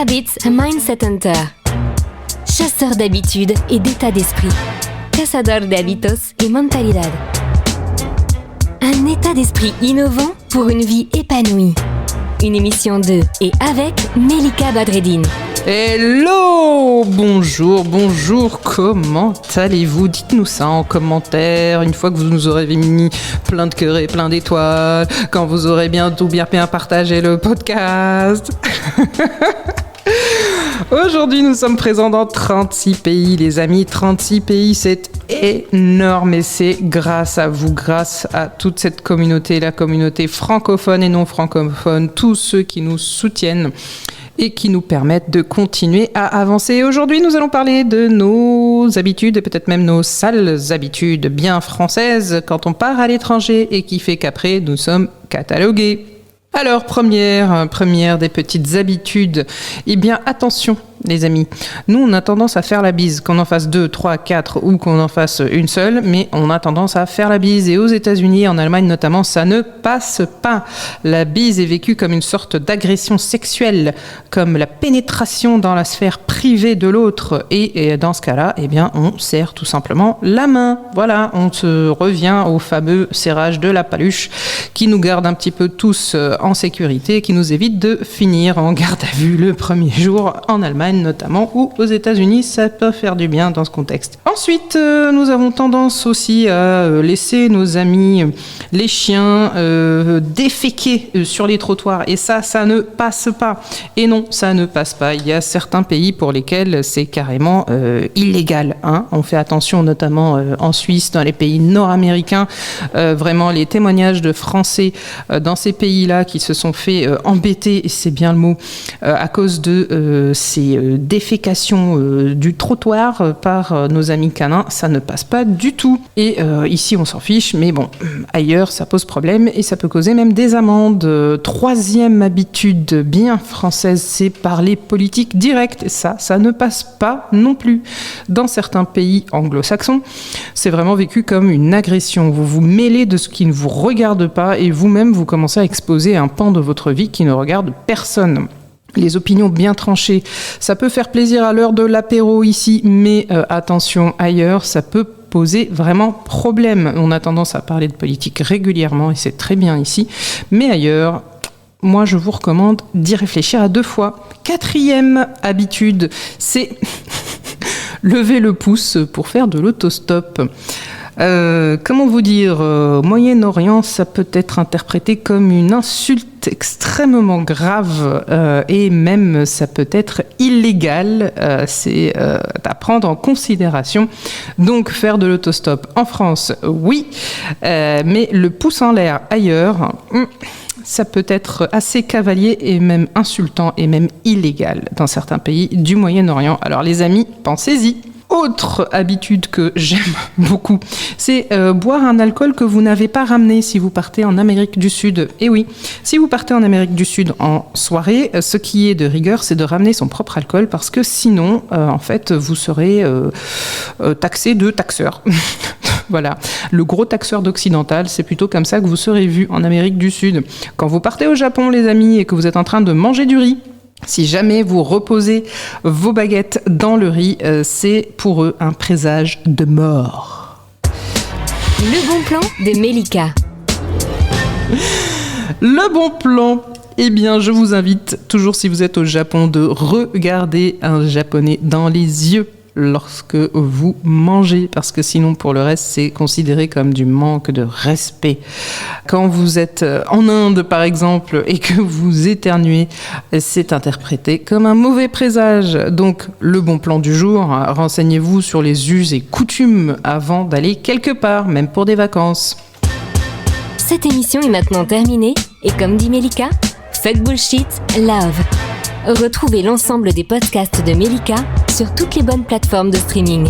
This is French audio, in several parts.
Habits Mindset Hunter. Chasseur d'habitudes et d'état d'esprit. Cazador de hábitos y mentalidad. Un état d'esprit innovant pour une vie épanouie. Une émission de et avec Melika Badreddine. Hello, bonjour, comment allez-vous? Dites-nous ça en commentaire, une fois que vous nous aurez mis plein de cœurs et plein d'étoiles, quand vous aurez bientôt bien partagé le podcast. Aujourd'hui, nous sommes présents dans 36 pays, les amis. 36 pays, c'est énorme et c'est grâce à vous, grâce à toute cette communauté, la communauté francophone et non francophone, tous ceux qui nous soutiennent et qui nous permettent de continuer à avancer. Aujourd'hui, nous allons parler de nos habitudes et peut-être même nos sales habitudes bien françaises quand on part à l'étranger et qui fait qu'après, nous sommes catalogués. Alors, première des petites habitudes, eh bien, attention, les amis. Nous, on a tendance à faire la bise, qu'on en fasse 2, 3, 4 ou qu'on en fasse une seule, mais on a tendance à faire la bise. Et aux États-Unis, en Allemagne notamment, ça ne passe pas. La bise est vécue comme une sorte d'agression sexuelle, comme la pénétration dans la sphère privée de l'autre. Et dans ce cas-là, eh bien, on serre tout simplement la main. Voilà, on se revient au fameux serrage de la paluche qui nous garde un petit peu tous en sécurité, qui nous évite de finir en garde à vue le premier jour en Allemagne notamment, ou aux États-Unis, ça peut faire du bien dans ce contexte. Ensuite, nous avons tendance aussi à laisser nos amis, les chiens, déféquer sur les trottoirs, et ça ne passe pas. Et non, ça ne passe pas. Il y a certains pays pour lesquels c'est carrément illégal. Hein. On fait attention, notamment en Suisse, dans les pays nord-américains. Vraiment, les témoignages de Français dans ces pays-là qui se sont fait embêter, et c'est bien le mot, à cause de ces défécation du trottoir par nos amis canins, ça ne passe pas du tout. Et ici, on s'en fiche, mais bon, ailleurs, ça pose problème et ça peut causer même des amendes. Troisième habitude bien française, c'est parler politique directe. Et ça ne passe pas non plus. Dans certains pays anglo-saxons, c'est vraiment vécu comme une agression. Vous vous mêlez de ce qui ne vous regarde pas et vous-même, vous commencez à exposer un pan de votre vie qui ne regarde personne. Les opinions bien tranchées, ça peut faire plaisir à l'heure de l'apéro ici, mais attention, ailleurs, ça peut poser vraiment problème. On a tendance à parler de politique régulièrement et c'est très bien ici, mais ailleurs, moi je vous recommande d'y réfléchir à 2 fois. 4e habitude, c'est lever le pouce pour faire de l'autostop. Comment vous dire, au Moyen-Orient, ça peut être interprété comme une insulte extrêmement grave et même ça peut être illégal. C'est à prendre en considération. Donc faire de l'autostop en France, oui, mais le pouce en l'air ailleurs, ça peut être assez cavalier et même insultant et même illégal dans certains pays du Moyen-Orient. Alors les amis, pensez-y. Autre habitude que j'aime beaucoup, c'est boire un alcool que vous n'avez pas ramené si vous partez en Amérique du Sud. Et oui, si vous partez en Amérique du Sud en soirée, ce qui est de rigueur, c'est de ramener son propre alcool parce que sinon, en fait, vous serez taxé de taxeur. Voilà, le gros taxeur d'occidental, c'est plutôt comme ça que vous serez vu en Amérique du Sud. Quand vous partez au Japon, les amis, et que vous êtes en train de manger du riz, si jamais vous reposez vos baguettes dans le riz, c'est pour eux un présage de mort. Le bon plan de Melika. Le bon plan. Eh bien, je vous invite, toujours si vous êtes au Japon, de regarder un Japonais dans les yeux lorsque vous mangez, parce que sinon pour le reste c'est considéré comme du manque de respect. Quand vous êtes en Inde par exemple et que vous éternuez, c'est interprété comme un mauvais présage. Donc le bon plan du jour, renseignez-vous sur les us et coutumes avant d'aller quelque part, même pour des vacances. Cette émission est maintenant terminée et comme dit Melika, fuck bullshit, love. Retrouvez l'ensemble des podcasts de Melika sur toutes les bonnes plateformes de streaming.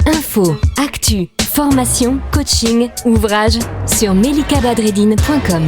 Infos, actu, formation, coaching, ouvrages sur melikabadreddine.com.